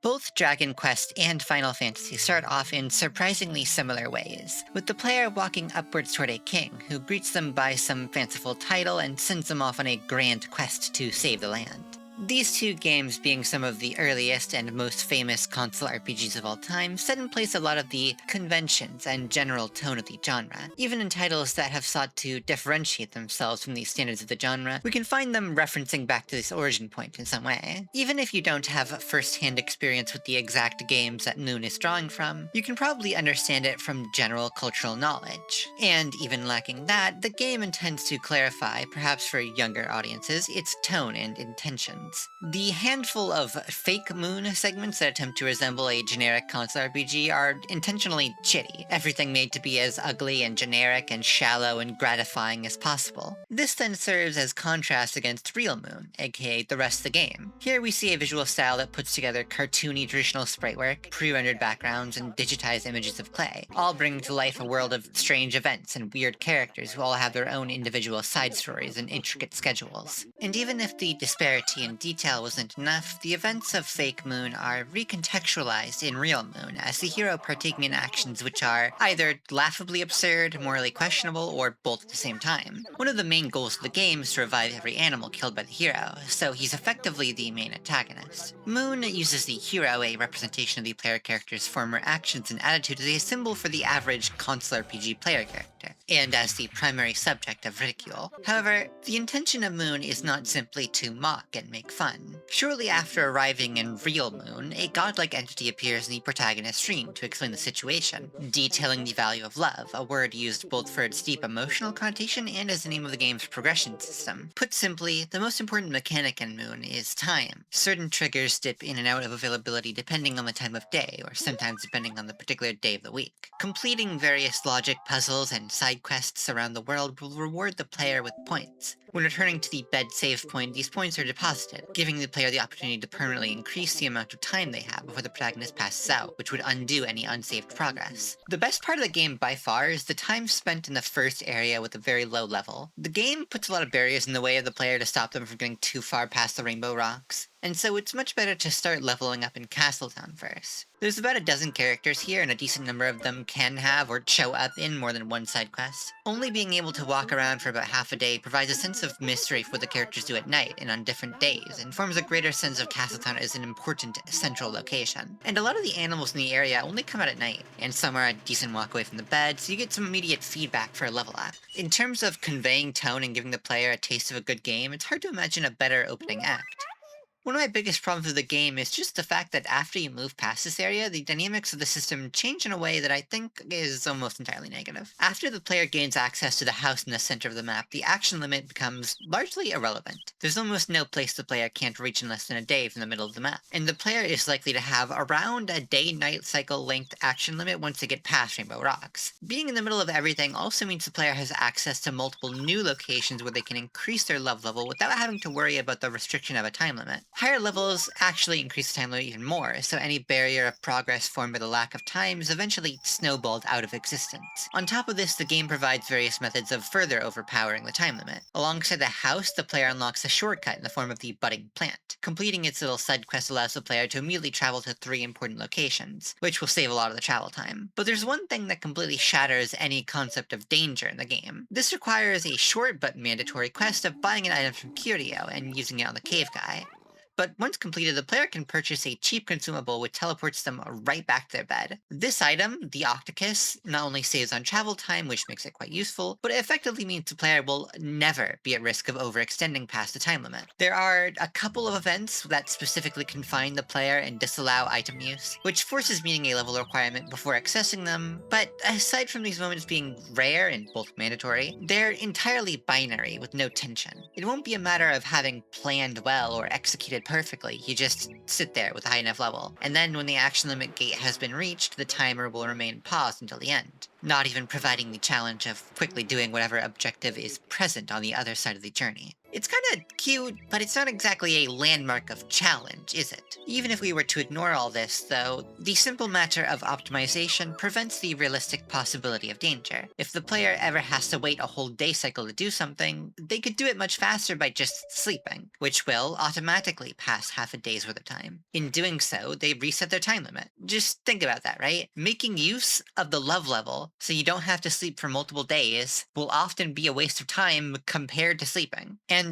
Both Dragon Quest and Final Fantasy start off in surprisingly similar ways, with the player walking upwards toward a king who greets them by some fanciful title and sends them off on a grand quest to save the land. These two games being some of the earliest and most famous console RPGs of all time set in place a lot of the conventions and general tone of the genre. Even in titles that have sought to differentiate themselves from the standards of the genre, we can find them referencing back to this origin point in some way. Even if you don't have first-hand experience with the exact games that Moon is drawing from, you can probably understand it from general cultural knowledge. And even lacking that, the game intends to clarify, perhaps for younger audiences, its tone and intention. The handful of fake Moon segments that attempt to resemble a generic console RPG are intentionally shitty, everything made to be as ugly and generic and shallow and gratifying as possible. This then serves as contrast against real Moon, aka the rest of the game. Here we see a visual style that puts together cartoony traditional sprite work, pre-rendered backgrounds, and digitized images of clay, all bringing to life a world of strange events and weird characters who all have their own individual side stories and intricate schedules. And even if the disparity in detail wasn't enough, the events of Fake Moon are recontextualized in Real Moon, as the hero partaking in actions which are either laughably absurd, morally questionable, or both at the same time. One of the main goals of the game is to revive every animal killed by the hero, so he's effectively the main antagonist. Moon uses the hero, a representation of the player character's former actions and attitudes, as a symbol for the average console RPG player character, and as the primary subject of ridicule. However, the intention of Moon is not simply to mock and make fun. Shortly after arriving in Real Moon, a godlike entity appears in the protagonist's dream to explain the situation, detailing the value of love, a word used both for its deep emotional connotation and as the name of the game's progression system. Put simply, the most important mechanic in Moon is time. Certain triggers dip in and out of availability depending on the time of day, or sometimes depending on the particular day of the week. Completing various logic puzzles and side quests around the world will reward the player with points. When returning to the bed save point, these points are deposited, giving the player the opportunity to permanently increase the amount of time they have before the protagonist passes out, which would undo any unsaved progress. The best part of the game by far is the time spent in the first area with a very low level. The game puts a lot of barriers in the way of the player to stop them from getting too far past the rainbow rocks, and so it's much better to start leveling up in Castletown first. There's about a dozen characters here, and a decent number of them can have or show up in more than one side quest. Only being able to walk around for about half a day provides a sense of mystery for what the characters do at night and on different days, and forms a greater sense of Castletown as an important central location. And a lot of the animals in the area only come out at night, and some are a decent walk away from the bed, so you get some immediate feedback for a level up. In terms of conveying tone and giving the player a taste of a good game, it's hard to imagine a better opening act. One of my biggest problems with the game is just the fact that after you move past this area, the dynamics of the system change in a way that I think is almost entirely negative. After the player gains access to the house in the center of the map, the action limit becomes largely irrelevant. There's almost no place the player can't reach in less than a day from the middle of the map, and the player is likely to have around a day-night cycle length action limit once they get past Rainbow Rocks. Being in the middle of everything also means the player has access to multiple new locations where they can increase their love level without having to worry about the restriction of a time limit. Higher levels actually increase the time limit even more, so any barrier of progress formed by the lack of time is eventually snowballed out of existence. On top of this, the game provides various methods of further overpowering the time limit. Alongside the house, the player unlocks a shortcut in the form of the budding plant. Completing its little side quest allows the player to immediately travel to 3 important locations, which will save a lot of the travel time. But there's one thing that completely shatters any concept of danger in the game. This requires a short but mandatory quest of buying an item from Curio and using it on the cave guy. But once completed, the player can purchase a cheap consumable which teleports them right back to their bed. This item, the Octopus, not only saves on travel time, which makes it quite useful, but it effectively means the player will never be at risk of overextending past the time limit. There are a couple of events that specifically confine the player and disallow item use, which forces meeting a level requirement before accessing them, but aside from these moments being rare and both mandatory, they're entirely binary with no tension. It won't be a matter of having planned well or executed perfectly, you just sit there with a high enough level, and then when the action limit gate has been reached, the timer will remain paused until the end. not even providing the challenge of quickly doing whatever objective is present on the other side of the journey. It's kinda cute, but it's not exactly a landmark of challenge, is it? Even if we were to ignore all this, though, the simple matter of optimization prevents the realistic possibility of danger. If the player ever has to wait a whole day cycle to do something, they could do it much faster by just sleeping, which will automatically pass half a day's worth of time. In doing so, they reset their time limit. Just think about that, right? Making use of the love level so you don't have to sleep for multiple days will often be a waste of time compared to sleeping. And,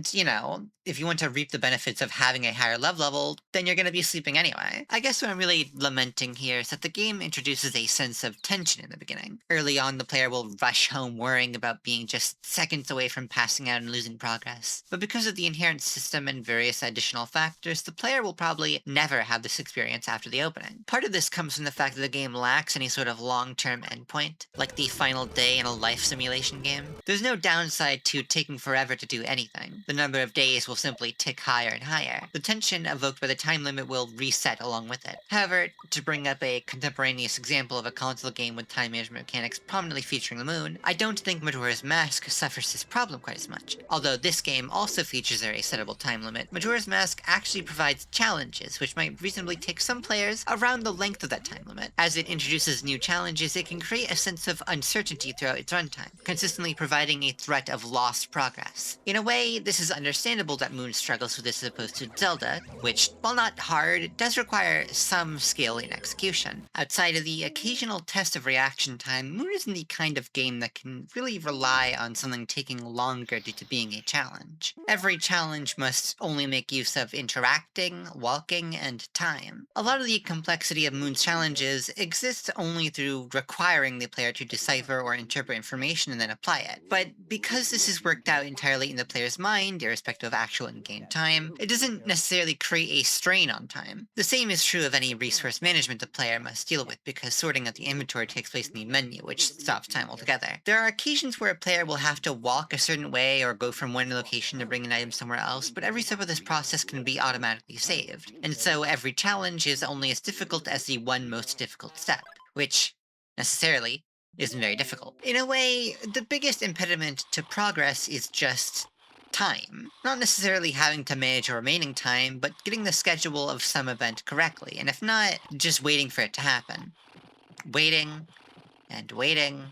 if you want to reap the benefits of having a higher love level, then you're going to be sleeping anyway. I guess what I'm really lamenting here is that the game introduces a sense of tension in the beginning. Early on, the player will rush home worrying about being just seconds away from passing out and losing progress. But because of the inherent system and various additional factors, the player will probably never have this experience after the opening. Part of this comes from the fact that the game lacks any sort of long-term endpoint, like the final day in a life simulation game. There's no downside to taking forever to do anything. The number of days will simply tick higher and higher. The tension evoked by the time limit will reset along with it. However, to bring up a contemporaneous example of a console game with time management mechanics prominently featuring the moon, I don't think Majora's Mask suffers this problem quite as much. Although this game also features a settable time limit, Majora's Mask actually provides challenges which might reasonably take some players around the length of that time limit. As it introduces new challenges, it can create a sense of uncertainty throughout its runtime, consistently providing a threat of lost progress. In a way, this is understandable that Moon struggles with this as opposed to Zelda, which, while not hard, does require some skill in execution. Outside of the occasional test of reaction time, Moon isn't the kind of game that can really rely on something taking longer due to being a challenge. Every challenge must only make use of interacting, walking, and time. A lot of the complexity of Moon's challenges exists only through requiring the player to decipher or interpret information and then apply it. But because this is worked out entirely in the player's mind, irrespective of actual in-game time, it doesn't necessarily create a strain on time. The same is true of any resource management the player must deal with, because sorting out the inventory takes place in the menu, which stops time altogether. There are occasions where a player will have to walk a certain way or go from one location to bring an item somewhere else, but every step of this process can be automatically saved, and so every challenge is only as difficult as the one most difficult step, which, necessarily, isn't very difficult. In a way, the biggest impediment to progress is just time. Not necessarily having to manage your remaining time, but getting the schedule of some event correctly, and if not, just waiting for it to happen. Waiting, and waiting,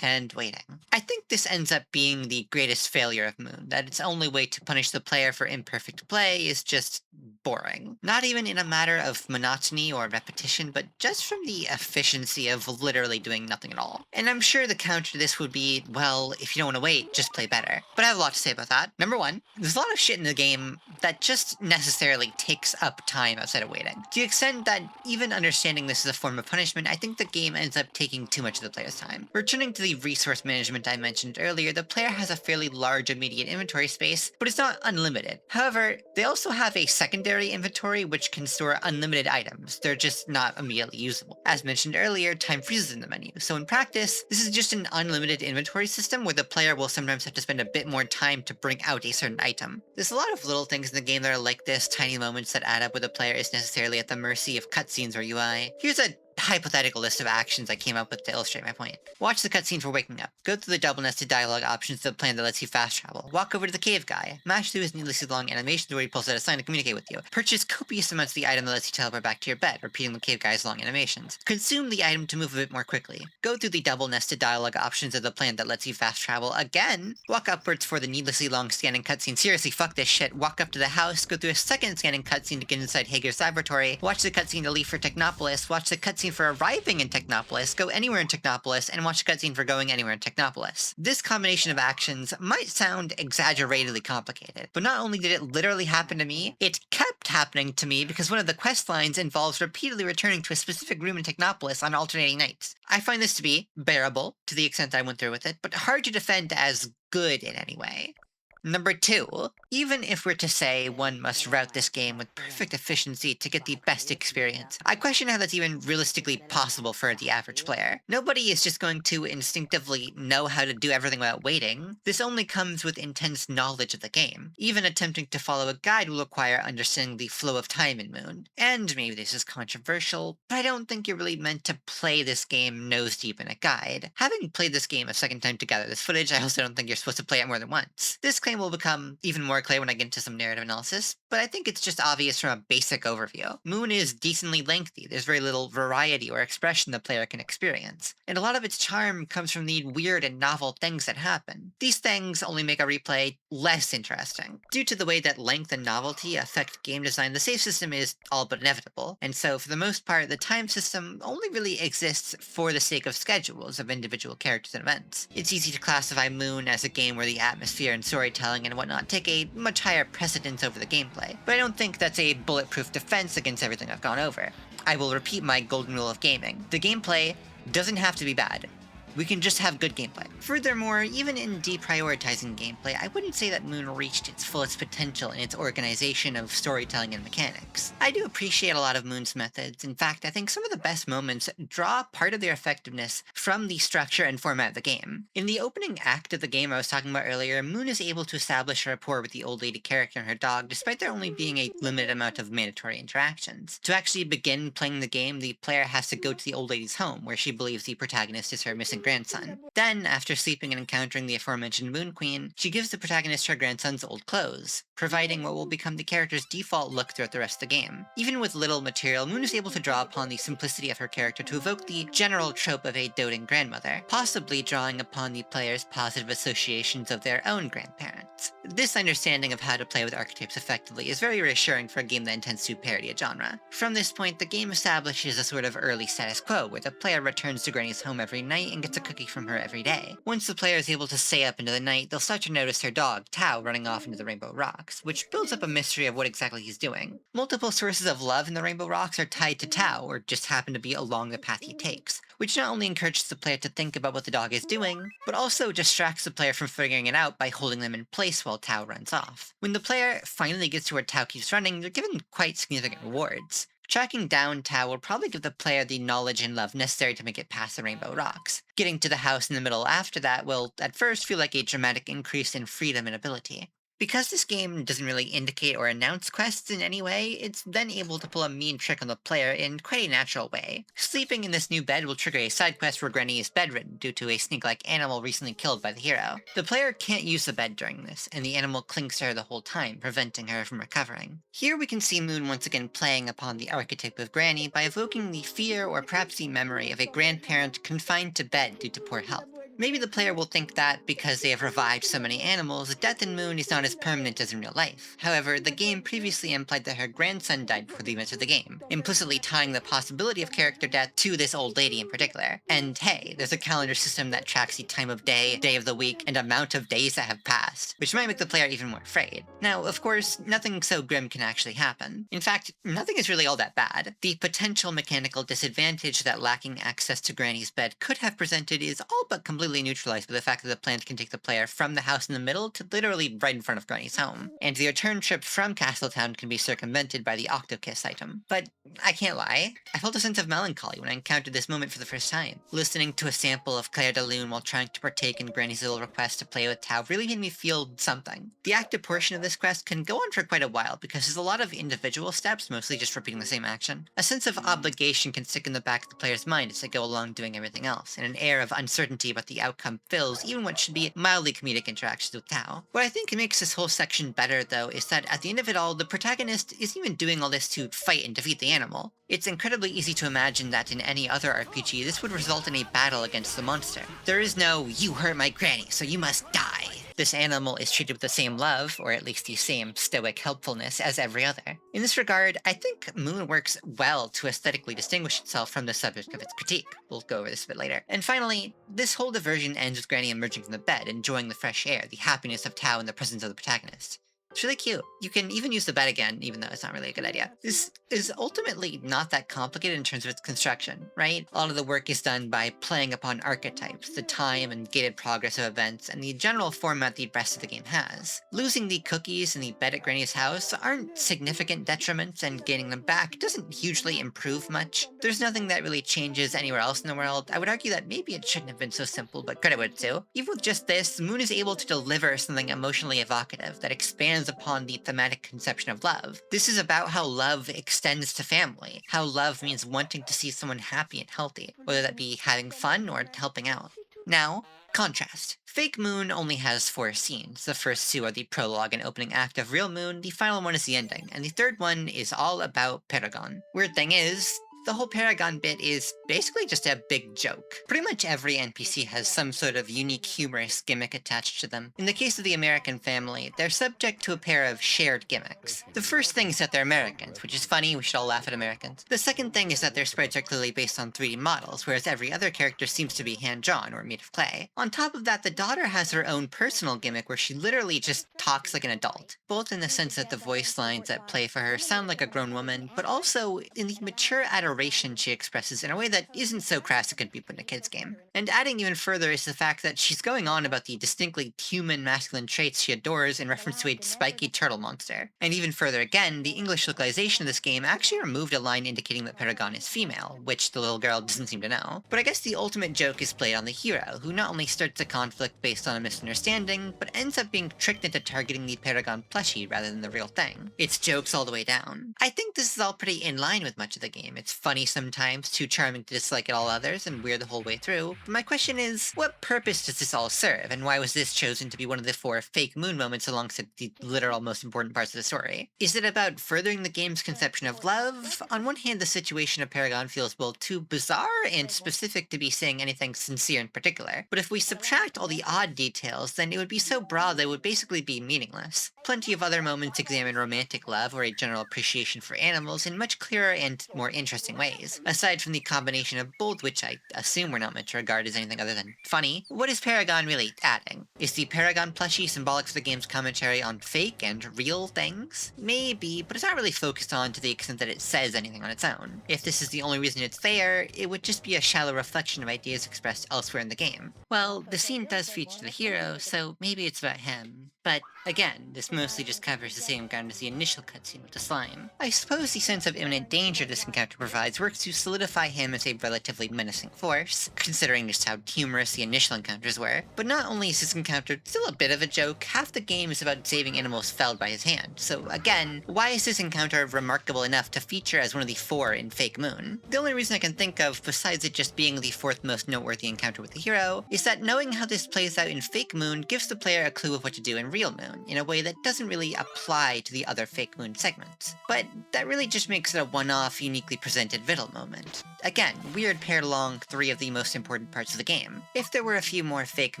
and waiting. I think this ends up being the greatest failure of Moon, that its only way to punish the player for imperfect play is just boring. Not even in a matter of monotony or repetition, but just from the efficiency of literally doing nothing at all. And I'm sure the counter to this would be, well, if you don't want to wait, just play better. But I have a lot to say about that. Number one, there's a lot of shit in the game that just necessarily takes up time outside of waiting. To the extent that even understanding this as a form of punishment, I think the game ends up taking too much of the player's time. Returning to the resource management I mentioned earlier, the player has a fairly large immediate inventory space, but it's not unlimited. However, they also have a secondary inventory which can store unlimited items. They're just not immediately usable. As mentioned earlier, time freezes in the menu, so in practice, this is just an unlimited inventory system where the player will sometimes have to spend a bit more time to bring out a certain item. There's a lot of little things in the game that are like this, tiny moments that add up where the player is necessarily at the mercy of cutscenes or UI. Here's a hypothetical list of actions I came up with to illustrate my point. Watch the cutscene for waking up. Go through the double-nested dialogue options to the plan that lets you fast travel. Walk over to the cave guy. Mash through his needlessly long animations where he pulls out a sign to communicate with you. Purchase copious amounts of the item that lets you teleport back to your bed, repeating the cave guy's long animations. Consume the item to move a bit more quickly. Go through the double-nested dialogue options of the plan that lets you fast travel again. Walk upwards for the needlessly long scanning cutscene. Seriously, fuck this shit. Walk up to the house. Go through a second scanning cutscene to get inside Hager's laboratory. Watch the cutscene to leave for Technopolis. Watch the cutscene for arriving in Technopolis, go anywhere in Technopolis, and watch a cutscene for going anywhere in Technopolis. This combination of actions might sound exaggeratedly complicated, but not only did it literally happen to me, it kept happening to me because one of the quest lines involves repeatedly returning to a specific room in Technopolis on alternating nights. I find this to be bearable to the extent I went through with it, but hard to defend as good in any way. Number two, Even if we're to say one must route this game with perfect efficiency to get the best experience, I question how that's even realistically possible for the average player. Nobody is just going to instinctively know how to do everything without waiting. This only comes with intense knowledge of the game. Even attempting to follow a guide will require understanding the flow of time in Moon. And maybe this is controversial, but I don't think you're really meant to play this game nose deep in a guide. Having played this game a second time to gather this footage, I also don't think you're supposed to play it more than once. This claim will become even more clear when I get into some narrative analysis, but I think it's just obvious from a basic overview. Moon is decently lengthy, there's very little variety or expression the player can experience, and a lot of its charm comes from the weird and novel things that happen. These things only make a replay less interesting. Due to the way that length and novelty affect game design, the save system is all but inevitable, and so for the most part, the time system only really exists for the sake of schedules of individual characters and events. It's easy to classify Moon as a game where the atmosphere and storytelling and whatnot take a much higher precedence over the gameplay, but I don't think that's a bulletproof defense against everything I've gone over. I will repeat my golden rule of gaming. The gameplay doesn't have to be bad. We can just have good gameplay. Furthermore, even in deprioritizing gameplay, I wouldn't say that Moon reached its fullest potential in its organization of storytelling and mechanics. I do appreciate a lot of Moon's methods. In fact, I think some of the best moments draw part of their effectiveness from the structure and format of the game. In the opening act of the game I was talking about earlier, Moon is able to establish a rapport with the old lady character and her dog, despite there only being a limited amount of mandatory interactions. To actually begin playing the game, the player has to go to the old lady's home, where she believes the protagonist is her missing grandson. Then, after sleeping and encountering the aforementioned Moon Queen, she gives the protagonist her grandson's old clothes, providing what will become the character's default look throughout the rest of the game. Even with little material, Moon is able to draw upon the simplicity of her character to evoke the general trope of a doting grandmother, possibly drawing upon the player's positive associations of their own grandparents. This understanding of how to play with archetypes effectively is very reassuring for a game that intends to parody a genre. From this point, the game establishes a sort of early status quo, where the player returns to Granny's home every night and gets a cookie from her every day. Once the player is able to stay up into the night, they'll start to notice her dog, Tao, running off into the Rainbow Rocks, which builds up a mystery of what exactly he's doing. Multiple sources of love in the Rainbow Rocks are tied to Tao, or just happen to be along the path he takes, which not only encourages the player to think about what the dog is doing, but also distracts the player from figuring it out by holding them in place while Tao runs off. When the player finally gets to where Tao keeps running, they're given quite significant rewards. Tracking down Tao will probably give the player the knowledge and love necessary to make it past the Rainbow Rocks. Getting to the house in the middle after that will, at first, feel like a dramatic increase in freedom and ability. Because this game doesn't really indicate or announce quests in any way, it's then able to pull a mean trick on the player in quite a natural way. Sleeping in this new bed will trigger a side quest where Granny is bedridden due to a snake-like animal recently killed by the hero. The player can't use the bed during this, and the animal clings to her the whole time, preventing her from recovering. Here we can see Moon once again playing upon the archetype of Granny by evoking the fear or perhaps the memory of a grandparent confined to bed due to poor health. Maybe the player will think that, because they have revived so many animals, death in Moon is not as permanent as in real life. However, the game previously implied that her grandson died before the events of the game, implicitly tying the possibility of character death to this old lady in particular. And hey, there's a calendar system that tracks the time of day of the week, and amount of days that have passed, which might make the player even more afraid. Now, of course, nothing so grim can actually happen. In fact, nothing is really all that bad. The potential mechanical disadvantage that lacking access to Granny's bed could have presented is all but completely neutralized by the fact that the plant can take the player from the house in the middle to literally right in front of Granny's home, and the return trip from Castletown can be circumvented by the Octokiss item. But I can't lie, I felt a sense of melancholy when I encountered this moment for the first time. Listening to a sample of Claire de Lune while trying to partake in Granny's little request to play with Tao really made me feel something. The active portion of this quest can go on for quite a while because there's a lot of individual steps, mostly just repeating the same action. A sense of obligation can stick in the back of the player's mind as they go along doing everything else, and an air of uncertainty about the outcome fills even what should be mildly comedic interactions with Tao. What I think makes this whole section better, though, is that at the end of it all, the protagonist isn't even doing all this to fight and defeat the animal. It's incredibly easy to imagine that in any other RPG, this would result in a battle against the monster. There is no, "you hurt my granny, so you must die." This animal is treated with the same love, or at least the same stoic helpfulness, as every other. In this regard, I think Moon works well to aesthetically distinguish itself from the subject of its critique. We'll go over this a bit later. And finally, this whole diversion ends with Granny emerging from the bed, enjoying the fresh air, the happiness of Tao in the presence of the protagonist. It's really cute. You can even use the bed again, even though it's not really a good idea. This is ultimately not that complicated in terms of its construction, right? A lot of the work is done by playing upon archetypes, the time and gated progress of events, and the general format the rest of the game has. Losing the cookies and the bed at Granny's house aren't significant detriments, and gaining them back doesn't hugely improve much. There's nothing that really changes anywhere else in the world. I would argue that maybe it shouldn't have been so simple, but credit where it's due. Even with just this, Moon is able to deliver something emotionally evocative that expands upon the thematic conception of love. This is about how love extends to family, how love means wanting to see someone happy and healthy, whether that be having fun or helping out. Now, contrast. Fake Moon only has 4 scenes. The first 2 are the prologue and opening act of Real Moon, the final one is the ending, and the third one is all about Paragon. Weird thing is, the whole Paragon bit is basically just a big joke. Pretty much every NPC has some sort of unique humorous gimmick attached to them. In the case of the American family, they're subject to a pair of shared gimmicks. The first thing is that they're Americans, which is funny, we should all laugh at Americans. The second thing is that their sprites are clearly based on 3D models, whereas every other character seems to be hand-drawn or made of clay. On top of that, the daughter has her own personal gimmick where she literally just talks like an adult, both in the sense that the voice lines that play for her sound like a grown woman, but also in the mature adoration she expresses in a way that isn't so crass it could be put in a kid's game. And adding even further is the fact that she's going on about the distinctly human masculine traits she adores in reference to a spiky turtle monster. And even further again, the English localization of this game actually removed a line indicating that Paragon is female, which the little girl doesn't seem to know. But I guess the ultimate joke is played on the hero, who not only starts a conflict based on a misunderstanding, but ends up being tricked into targeting the Paragon plushie rather than the real thing. It's jokes all the way down. I think this is all pretty in line with much of the game. It's funny sometimes, too charming to dislike at all others, and weird the whole way through. But my question is, what purpose does this all serve, and why was this chosen to be one of the 4 fake moon moments alongside the literal most important parts of the story? Is it about furthering the game's conception of love? On one hand, the situation of Paragon feels both too bizarre and specific to be saying anything sincere in particular, but if we subtract all the odd details, then it would be so broad that it would basically be meaningless. Plenty of other moments examine romantic love or a general appreciation for animals in much clearer and more interesting ways. Aside from the combination of both, which I assume we're not meant to regard as anything other than funny, what is Paragon really adding? Is the Paragon plushie symbolic for the game's commentary on fake and real things? Maybe, but it's not really focused on to the extent that it says anything on its own. If this is the only reason it's there, it would just be a shallow reflection of ideas expressed elsewhere in the game. Well, the scene does feature the hero, so maybe it's about him. But again, this mostly just covers the same ground as the initial cutscene with the slime. I suppose the sense of imminent danger this encounter provides works to solidify him as a relatively menacing force, considering just how humorous the initial encounters were. But not only is this encounter still a bit of a joke, half the game is about saving animals felled by his hand. So again, why is this encounter remarkable enough to feature as one of the 4 in Fake Moon? The only reason I can think of, besides it just being the 4th most noteworthy encounter with the hero, is that knowing how this plays out in Fake Moon gives the player a clue of what to do in Real Moon, in a way that doesn't really apply to the other Fake Moon segments. But that really just makes it a one-off, uniquely presented Riddle moment. Again, weird paired along 3 of the most important parts of the game. If there were a few more Fake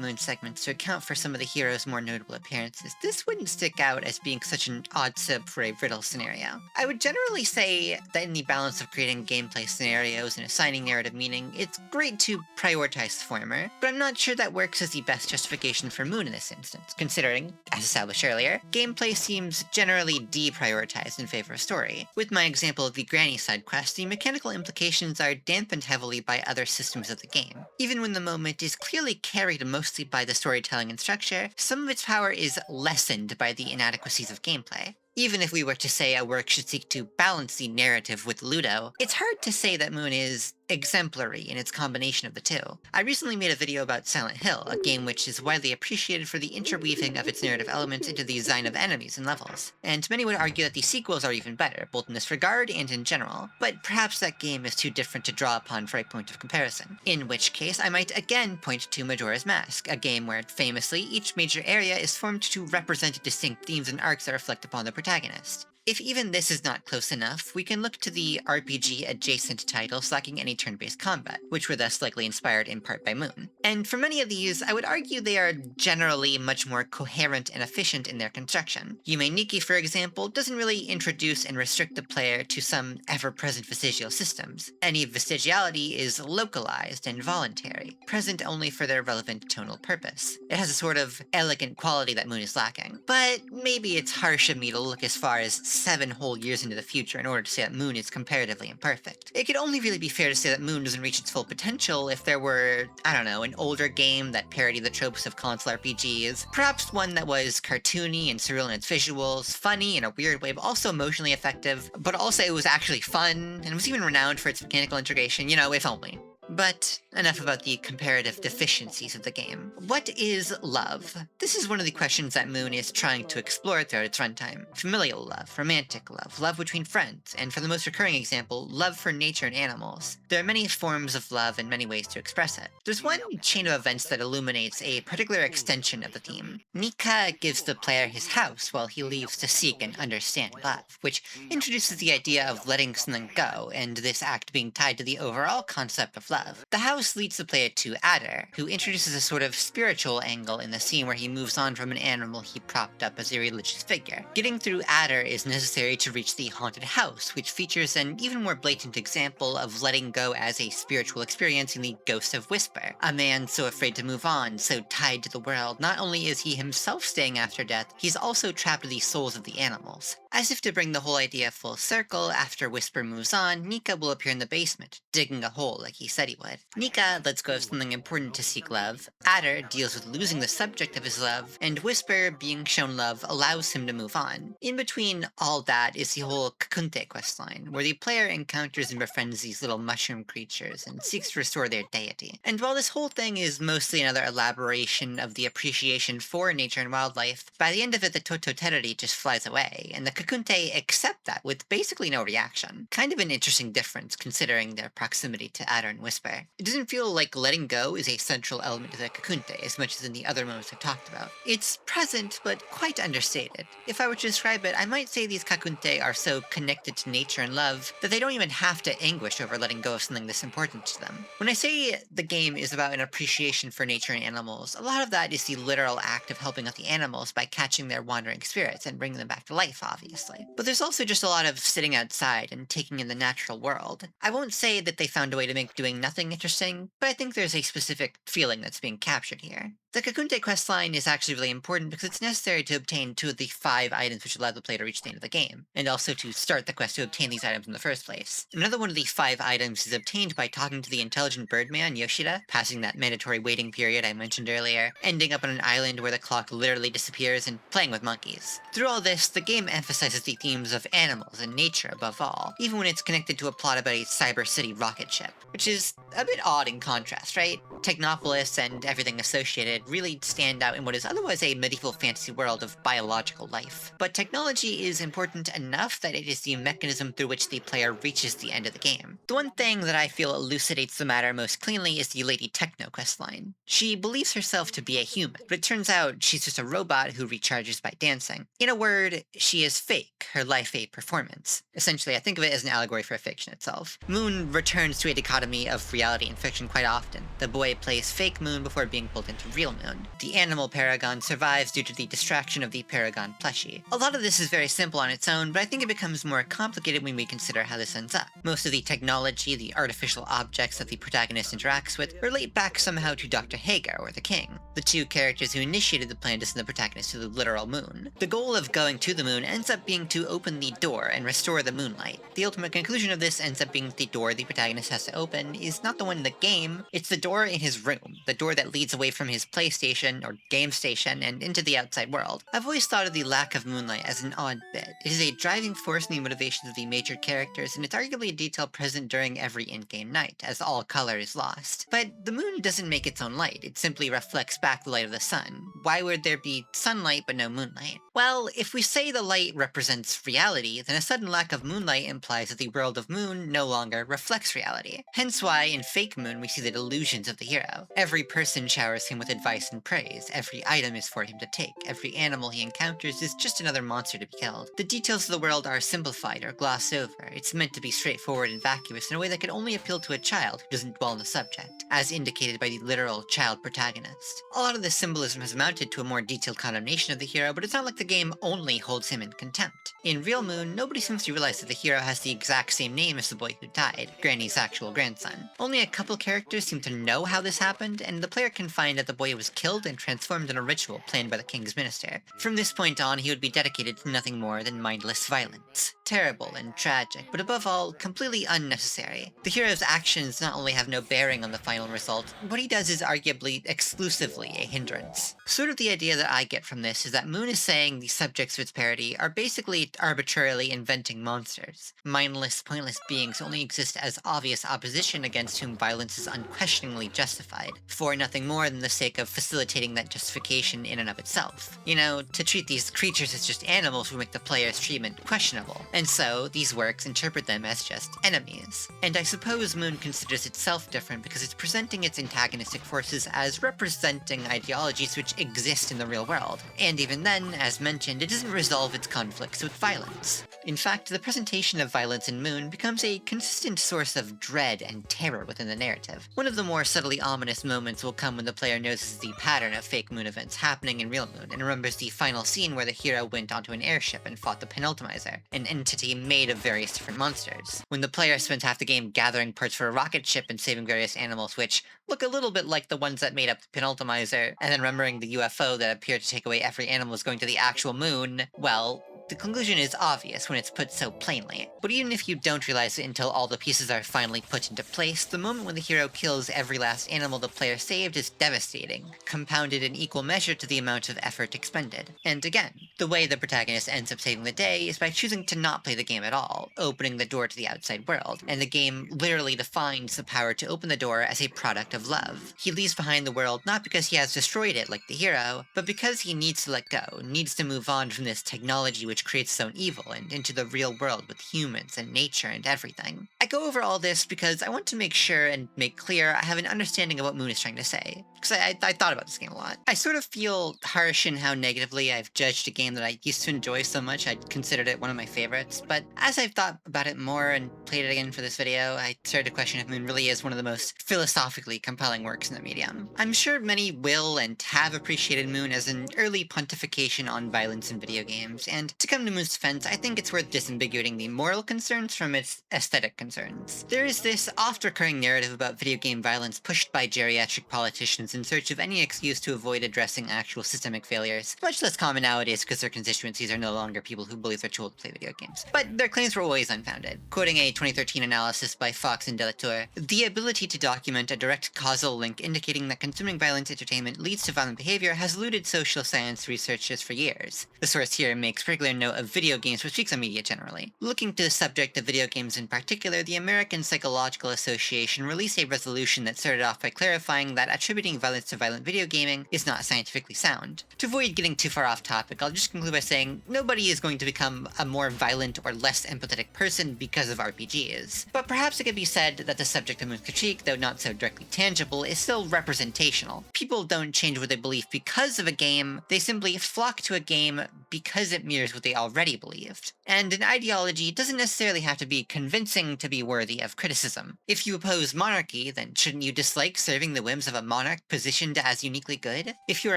Moon segments to account for some of the hero's more notable appearances, this wouldn't stick out as being such an odd sub for a Riddle scenario. I would generally say that in the balance of creating gameplay scenarios and assigning narrative meaning, it's great to prioritize the former, but I'm not sure that works as the best justification for Moon in this instance, considering, as established earlier, gameplay seems generally deprioritized in favor of story. With my example of the Granny side quest, the mechanical implications are dampened heavily by other systems of the game. Even when the moment is clearly carried mostly by the storytelling and structure, some of its power is lessened by the inadequacies of gameplay. Even if we were to say a work should seek to balance the narrative with Ludo, it's hard to say that Moon is exemplary in its combination of the two. I recently made a video about Silent Hill, a game which is widely appreciated for the interweaving of its narrative elements into the design of enemies and levels. And many would argue that the sequels are even better, both in this regard and in general. But perhaps that game is too different to draw upon for a point of comparison. In which case, I might again point to Majora's Mask, a game where, famously, each major area is formed to represent distinct themes and arcs that reflect upon the protagonist. If even this is not close enough, we can look to the RPG-adjacent titles lacking any turn-based combat, which were thus likely inspired in part by Moon. And for many of these, I would argue they are generally much more coherent and efficient in their construction. Yume Nikki, for example, doesn't really introduce and restrict the player to some ever-present vestigial systems. Any vestigiality is localized and voluntary, present only for their relevant tonal purpose. It has a sort of elegant quality that Moon is lacking. But maybe it's harsh of me to look as far as 7 whole years into the future in order to say that Moon is comparatively imperfect. It could only really be fair to say that Moon doesn't reach its full potential if there were, I don't know, an older game that parodied the tropes of console RPGs, perhaps one that was cartoony and surreal in its visuals, funny in a weird way, but also emotionally effective, but also it was actually fun, and was even renowned for its mechanical integration, if only. But enough about the comparative deficiencies of the game. What is love? This is one of the questions that Moon is trying to explore throughout its runtime. Familial love, romantic love, love between friends, and for the most recurring example, love for nature and animals. There are many forms of love and many ways to express it. There's one chain of events that illuminates a particular extension of the theme. Nika gives the player his house while he leaves to seek and understand love, which introduces the idea of letting something go, and this act being tied to the overall concept of love. The house leads the player to Adder, who introduces a sort of spiritual angle in the scene where he moves on from an animal he propped up as a religious figure. Getting through Adder is necessary to reach the haunted house, which features an even more blatant example of letting go as a spiritual experience in the Ghost of Whisper. A man so afraid to move on, so tied to the world, not only is he himself staying after death, he's also trapped in the souls of the animals. As if to bring the whole idea full circle, after Whisper moves on, Nika will appear in the basement, digging a hole like he said he would. Nika lets go of something important to seek love, Adder deals with losing the subject of his love, and Whisper, being shown love, allows him to move on. In between all that is the whole Kakunte questline, where the player encounters and befriends these little mushroom creatures and seeks to restore their deity. And while this whole thing is mostly another elaboration of the appreciation for nature and wildlife, by the end of it the totality just flies away, and the Kakunte accept that with basically no reaction. Kind of an interesting difference considering their proximity to Adder and Whisper. It doesn't feel like letting go is a central element of the Kakunte as much as in the other moments I've talked about. It's present, but quite understated. If I were to describe it, I might say these Kakunte are so connected to nature and love that they don't even have to anguish over letting go of something this important to them. When I say the game is about an appreciation for nature and animals, a lot of that is the literal act of helping out the animals by catching their wandering spirits and bringing them back to life, obviously. But there's also just a lot of sitting outside and taking in the natural world. I won't say that they found a way to make doing nothing interesting, but I think there's a specific feeling that's being captured here. The Kakunte questline is actually really important because it's necessary to obtain 2 of the 5 items which allow the player to reach the end of the game, and also to start the quest to obtain these items in the first place. Another one of the 5 items is obtained by talking to the intelligent birdman, Yoshida, passing that mandatory waiting period I mentioned earlier, ending up on an island where the clock literally disappears, and playing with monkeys. Through all this, the game emphasizes the themes of animals and nature above all, even when it's connected to a plot about a cyber city rocket ship, which is a bit odd in contrast, right? Technopolis and everything associated really stand out in what is otherwise a medieval fantasy world of biological life. But technology is important enough that it is the mechanism through which the player reaches the end of the game. The one thing that I feel elucidates the matter most cleanly is the Lady Techno questline. She believes herself to be a human, but it turns out she's just a robot who recharges by dancing. In a word, she is fake, her life a performance. Essentially, I think of it as an allegory for fiction itself. Moon returns to a dichotomy of reality and fiction quite often. The boy plays fake Moon before being pulled into real Moon. The animal Paragon survives due to the distraction of the Paragon plushie. A lot of this is very simple on its own, but I think it becomes more complicated when we consider how this ends up. Most of the technology, the artificial objects that the protagonist interacts with, relate back somehow to Dr. Hagar, or the King, the 2 characters who initiated the plan to send the protagonist to the literal Moon. The goal of going to the Moon ends up being to open the door and restore the moonlight. The ultimate conclusion of this ends up being that the door the protagonist has to open is not the one in the game, it's the door in his room, the door that leads away from his PlayStation or game station and into the outside world. I've always thought of the lack of moonlight as an odd bit. It is a driving force in the motivations of the major characters, and it's arguably a detail present during every in-game night, as all color is lost. But the moon doesn't make its own light, it simply reflects back the light of the sun. Why would there be sunlight but no moonlight? Well, if we say the light represents reality, then a sudden lack of moonlight implies that the world of Moon no longer reflects reality. Hence why in Fake Moon we see the delusions of the hero. Every person showers him with advice sacrifice and praise. Every item is for him to take. Every animal he encounters is just another monster to be killed. The details of the world are simplified or glossed over. It's meant to be straightforward and vacuous in a way that could only appeal to a child who doesn't dwell on the subject, as indicated by the literal child protagonist. A lot of this symbolism has amounted to a more detailed condemnation of the hero, but it's not like the game only holds him in contempt. In Real Moon, nobody seems to realize that the hero has the exact same name as the boy who died, Granny's actual grandson. Only a couple characters seem to know how this happened, and the player can find that the boy was killed and transformed in a ritual planned by the king's minister. From this point on, he would be dedicated to nothing more than mindless violence. Terrible and tragic, but above all, completely unnecessary. The hero's actions not only have no bearing on the final result, what he does is arguably exclusively a hindrance. Sort of the idea that I get from this is that Moon is saying the subjects of its parody are basically arbitrarily inventing monsters. Mindless, pointless beings who only exist as obvious opposition against whom violence is unquestioningly justified, for nothing more than the sake of facilitating that justification in and of itself. You know, to treat these creatures as just animals would make the player's treatment questionable, and so these works interpret them as just enemies. And I suppose Moon considers itself different because it's presenting its antagonistic forces as representing ideologies which exist in the real world, and even then, as mentioned, it doesn't resolve its conflicts with violence. In fact, the presentation of violence in Moon becomes a consistent source of dread and terror within the narrative. One of the more subtly ominous moments will come when the player notices the pattern of fake Moon events happening in Real Moon, and remembers the final scene where the hero went onto an airship and fought the Penultimizer, an entity made of various different monsters. When the player spends half the game gathering parts for a rocket ship and saving various animals which look a little bit like the ones that made up the Penultimizer, and then remembering the UFO that appeared to take away every animal is going to the actual moon, well, the conclusion is obvious when it's put so plainly. But even if you don't realize it until all the pieces are finally put into place, the moment when the hero kills every last animal the player saved is devastating, compounded in equal measure to the amount of effort expended. And again, the way the protagonist ends up saving the day is by choosing to not play the game at all, opening the door to the outside world, and the game literally defines the power to open the door as a product of love. He leaves behind the world not because he has destroyed it like the hero, but because he needs to let go, needs to move on from this technology which creates its own evil and into the real world with humans and nature and everything. I go over all this because I want to make sure and make clear I have an understanding of what Moon is trying to say, because I thought about this game a lot. I sort of feel harsh in how negatively I've judged a game that I used to enjoy so much I'd considered it one of my favorites, but as I've thought about it more and played it again for this video, I started to question if Moon really is one of the most philosophically compelling works in the medium. I'm sure many will and have appreciated Moon as an early pontification on violence in video games, and to come to Moon's defense, I think it's worth disambiguating the moral concerns from its aesthetic concerns. There is this oft-recurring narrative about video game violence pushed by geriatric politicians in search of any excuse to avoid addressing actual systemic failures, much less common nowadays because their constituencies are no longer people who believe they're too old to play video games. But their claims were always unfounded. Quoting a 2013 analysis by Fox and Delatour, the ability to document a direct causal link indicating that consuming violent entertainment leads to violent behavior has eluded social science researchers for years. The source here makes particular note of video games, which speaks on media generally. Looking to the subject of video games in particular, the American Psychological Association released a resolution that started off by clarifying that attributing violence to violent video gaming is not scientifically sound. To avoid getting too far off topic, I'll just conclude by saying nobody is going to become a more violent or less empathetic person because of RPGs. But perhaps it could be said that the subject of Moon's critique, though not so directly tangible, is still representational. People don't change what they believe because of a game, they simply flock to a game because it mirrors what they already believed. And an ideology doesn't necessarily have to be convincing to be worthy of criticism. If you oppose monarchy, then shouldn't you dislike serving the whims of a monarch positioned as uniquely good? If you're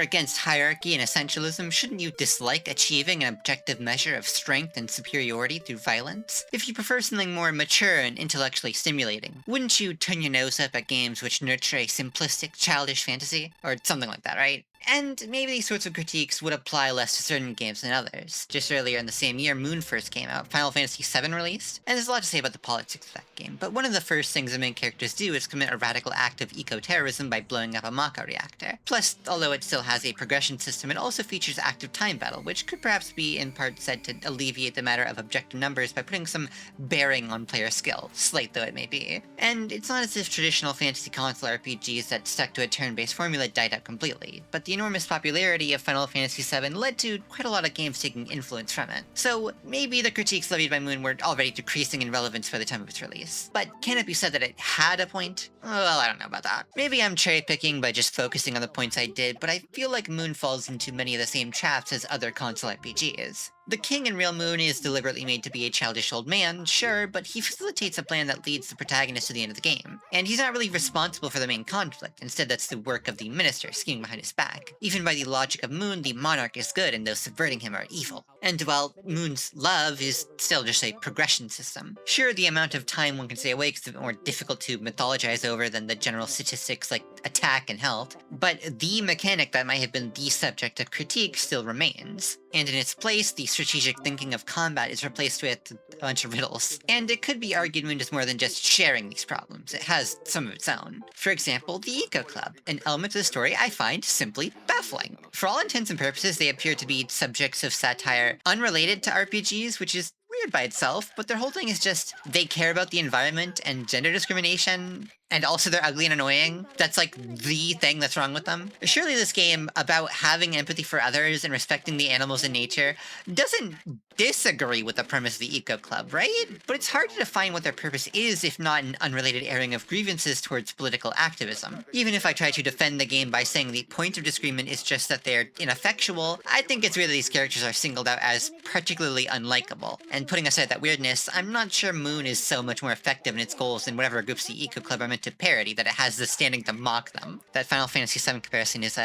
against hierarchy and essentialism, shouldn't you dislike achieving an objective measure of strength and superiority through violence? If you prefer something more mature and intellectually stimulating, wouldn't you turn your nose up at games which nurture a simplistic, childish fantasy? Or something like that, right? And maybe these sorts of critiques would apply less to certain games than others. Just earlier in the same year, Moon first came out, Final Fantasy VII released, and there's a lot to say about the politics of that game, but one of the first things the main characters do is commit a radical act of eco-terrorism by blowing up a Maka reactor. Plus, although it still has a progression system, it also features active time battle, which could perhaps be in part said to alleviate the matter of objective numbers by putting some bearing on player skill, slight though it may be. And it's not as if traditional fantasy console RPGs that stuck to a turn-based formula died out completely, but the the enormous popularity of Final Fantasy VII led to quite a lot of games taking influence from it. So maybe the critiques levied by Moon were already decreasing in relevance by the time of its release. But can it be said that it had a point? Well, I don't know about that. Maybe I'm cherry-picking by just focusing on the points I did, but I feel like Moon falls into many of the same traps as other console RPGs. The king in Real Moon is deliberately made to be a childish old man, sure, but he facilitates a plan that leads the protagonist to the end of the game. And he's not really responsible for the main conflict, instead that's the work of the minister scheming behind his back. Even by the logic of Moon, the monarch is good and those subverting him are evil. And while Moon's love is still just a progression system, sure, the amount of time one can stay awake is a bit more difficult to mythologize over than the general statistics like attack and health, but the mechanic that might have been the subject of critique still remains. And in its place, the strategic thinking of combat is replaced with a bunch of riddles. And it could be argued Moon is more than just sharing these problems, it has some of its own. For example, the Eco Club, an element of the story I find simply baffling. For all intents and purposes, they appear to be subjects of satire unrelated to RPGs, which is weird by itself, but their whole thing is just they care about the environment and gender discrimination, and also they're ugly and annoying. That's like the thing that's wrong with them. Surely this game, about having empathy for others and respecting the animals in nature, doesn't disagree with the premise of the Eco Club, right? But it's hard to define what their purpose is if not an unrelated airing of grievances towards political activism. Even if I try to defend the game by saying the point of disagreement is just that they're ineffectual, I think it's weird that these characters are singled out as particularly unlikable. And putting aside that weirdness, I'm not sure Moon is so much more effective in its goals than whatever groups the Eco Club are meant to parody that it has the standing to mock them. That Final Fantasy VII comparison is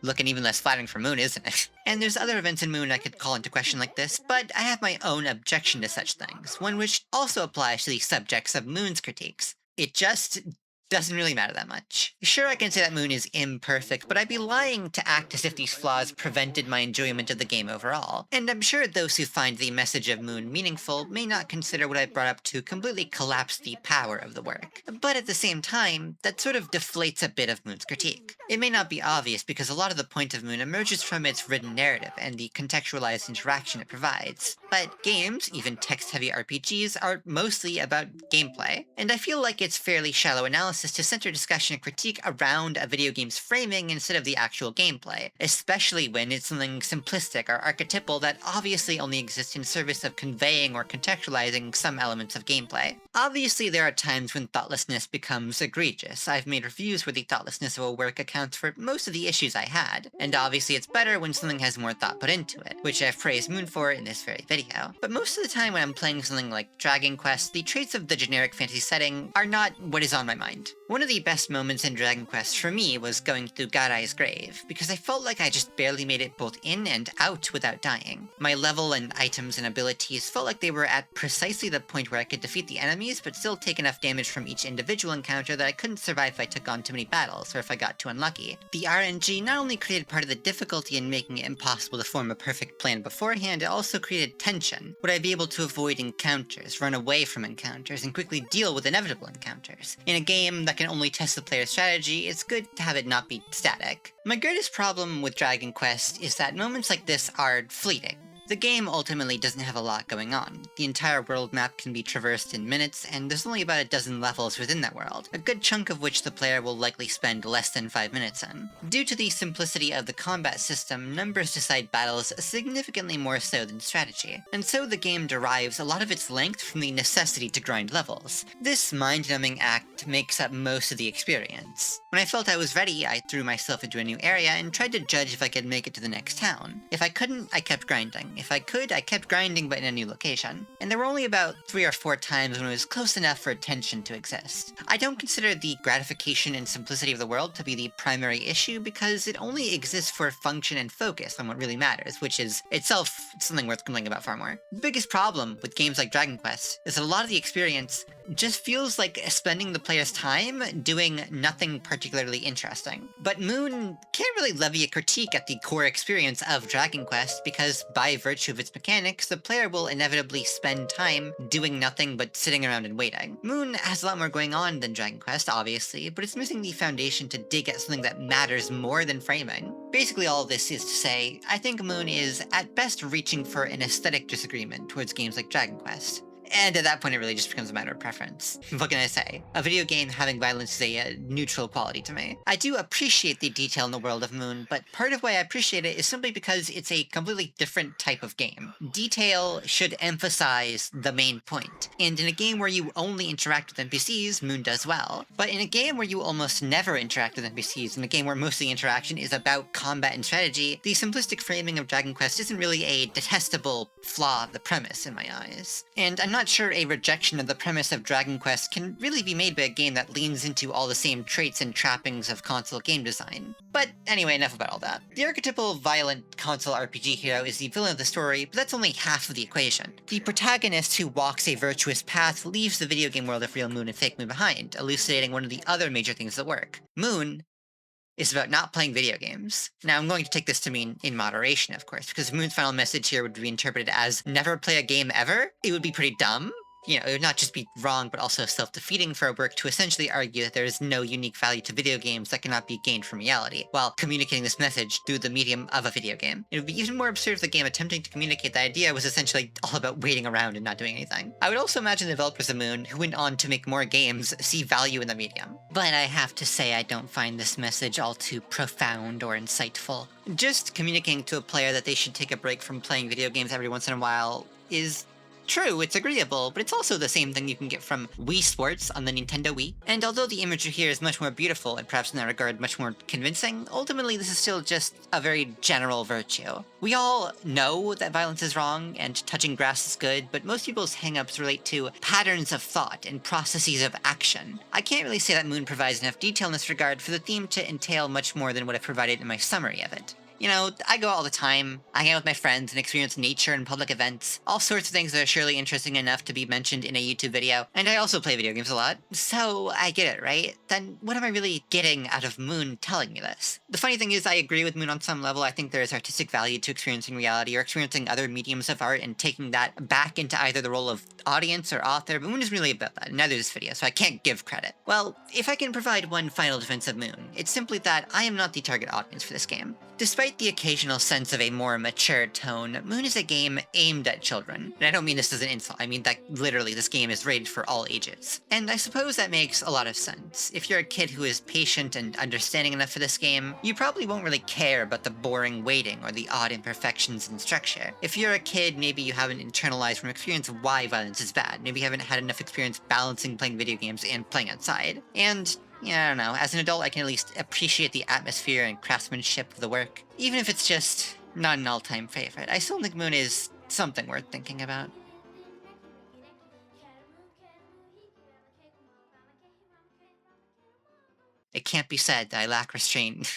looking even less flattering for Moon, isn't it? And there's other events in Moon I could call into question like this, but I have my own objection to such things, one which also applies to the subjects of Moon's critiques. It just doesn't really matter that much. Sure, I can say that Moon is imperfect, but I'd be lying to act as if these flaws prevented my enjoyment of the game overall. And I'm sure those who find the message of Moon meaningful may not consider what I brought up to completely collapse the power of the work. But at the same time, that sort of deflates a bit of Moon's critique. It may not be obvious because a lot of the point of Moon emerges from its written narrative and the contextualized interaction it provides. But games, even text-heavy RPGs, are mostly about gameplay, and I feel like it's fairly shallow analysis to center discussion and critique around a video game's framing instead of the actual gameplay, especially when it's something simplistic or archetypal that obviously only exists in service of conveying or contextualizing some elements of gameplay. Obviously, there are times when thoughtlessness becomes egregious. I've made reviews where the thoughtlessness of a work accounts for most of the issues I had, and obviously it's better when something has more thought put into it, which I've praised Moon for in this very video. But most of the time when I'm playing something like Dragon Quest, the traits of the generic fantasy setting are not what is on my mind. One of the best moments in Dragon Quest for me was going through Gadai's grave, because I felt like I just barely made it both in and out without dying. My level and items and abilities felt like they were at precisely the point where I could defeat the enemies but still take enough damage from each individual encounter that I couldn't survive if I took on too many battles or if I got too unlucky. The RNG not only created part of the difficulty in making it impossible to form a perfect plan beforehand, it also created tension. Would I be able to avoid encounters, run away from encounters, and quickly deal with inevitable encounters? In a game that can only test the player's strategy, it's good to have it not be static. My greatest problem with Dragon Quest is that moments like this are fleeting. The game ultimately doesn't have a lot going on. The entire world map can be traversed in minutes, and there's only about a dozen levels within that world, a good chunk of which the player will likely spend less than 5 minutes in. Due to the simplicity of the combat system, numbers decide battles significantly more so than strategy, and so the game derives a lot of its length from the necessity to grind levels. This mind-numbing act makes up most of the experience. When I felt I was ready, I threw myself into a new area and tried to judge if I could make it to the next town. If I couldn't, I kept grinding. If I could, I kept grinding but in a new location. And there were only about 3 or 4 times when it was close enough for tension to exist. I don't consider the gratification and simplicity of the world to be the primary issue because it only exists for function and focus on what really matters, which is itself something worth complaining about far more. The biggest problem with games like Dragon Quest is that a lot of the experience just feels like spending the player's time doing nothing particularly interesting. But Moon can't really levy a critique at the core experience of Dragon Quest because by virtue of its mechanics, the player will inevitably spend time doing nothing but sitting around and waiting. Moon has a lot more going on than Dragon Quest, obviously, but it's missing the foundation to dig at something that matters more than framing. Basically all this is to say, I think Moon is at best reaching for an aesthetic disagreement towards games like Dragon Quest. And at that point, it really just becomes a matter of preference. What can I say? A video game having violence is a neutral quality to me. I do appreciate the detail in the world of Moon, but part of why I appreciate it is simply because it's a completely different type of game. Detail should emphasize the main point. And in a game where you only interact with NPCs, Moon does well. But in a game where you almost never interact with NPCs, in a game where most of the interaction is about combat and strategy, the simplistic framing of Dragon Quest isn't really a detestable flaw of the premise in my eyes. And I'm not sure a rejection of the premise of Dragon Quest can really be made by a game that leans into all the same traits and trappings of console game design. But anyway, enough about all that. The archetypal violent console RPG hero is the villain of the story, but that's only half of the equation. The protagonist who walks a virtuous path leaves the video game world of Real Moon and Fake Moon behind, elucidating one of the other major things that work. Moon is about not playing video games. Now, I'm going to take this to mean in moderation, of course, because if Moon's final message here would be interpreted as never play a game ever, it would be pretty dumb. You know, it would not just be wrong, but also self-defeating for a work to essentially argue that there is no unique value to video games that cannot be gained from reality, while communicating this message through the medium of a video game. It would be even more absurd if the game attempting to communicate the idea was essentially all about waiting around and not doing anything. I would also imagine the developers of Moon, who went on to make more games, see value in the medium. But I have to say I don't find this message all too profound or insightful. Just communicating to a player that they should take a break from playing video games every once in a while is true, it's agreeable, but it's also the same thing you can get from Wii Sports on the Nintendo Wii. And although the imagery here is much more beautiful, and perhaps in that regard much more convincing, ultimately this is still just a very general virtue. We all know that violence is wrong, and touching grass is good, but most people's hangups relate to patterns of thought and processes of action. I can't really say that Moon provides enough detail in this regard for the theme to entail much more than what I've provided in my summary of it. You know, I go out all the time, I hang out with my friends and experience nature and public events, all sorts of things that are surely interesting enough to be mentioned in a YouTube video, and I also play video games a lot, so I get it, right? Then what am I really getting out of Moon telling me this? The funny thing is I agree with Moon on some level. I think there is artistic value to experiencing reality or experiencing other mediums of art and taking that back into either the role of audience or author, but Moon is really about that, and neither is this video, so I can't give credit. Well, if I can provide one final defense of Moon, it's simply that I am not the target audience for this game. Despite the occasional sense of a more mature tone, Moon is a game aimed at children. And I don't mean this as an insult, I mean that literally this game is rated for all ages. And I suppose that makes a lot of sense. If you're a kid who is patient and understanding enough for this game, you probably won't really care about the boring waiting or the odd imperfections in structure. If you're a kid, maybe you haven't internalized from experience why violence is bad. Maybe you haven't had enough experience balancing playing video games and playing outside. And yeah, I don't know. As an adult, I can at least appreciate the atmosphere and craftsmanship of the work. Even if it's just not an all-time favorite, I still think Moon is something worth thinking about. It can't be said that I lack restraint.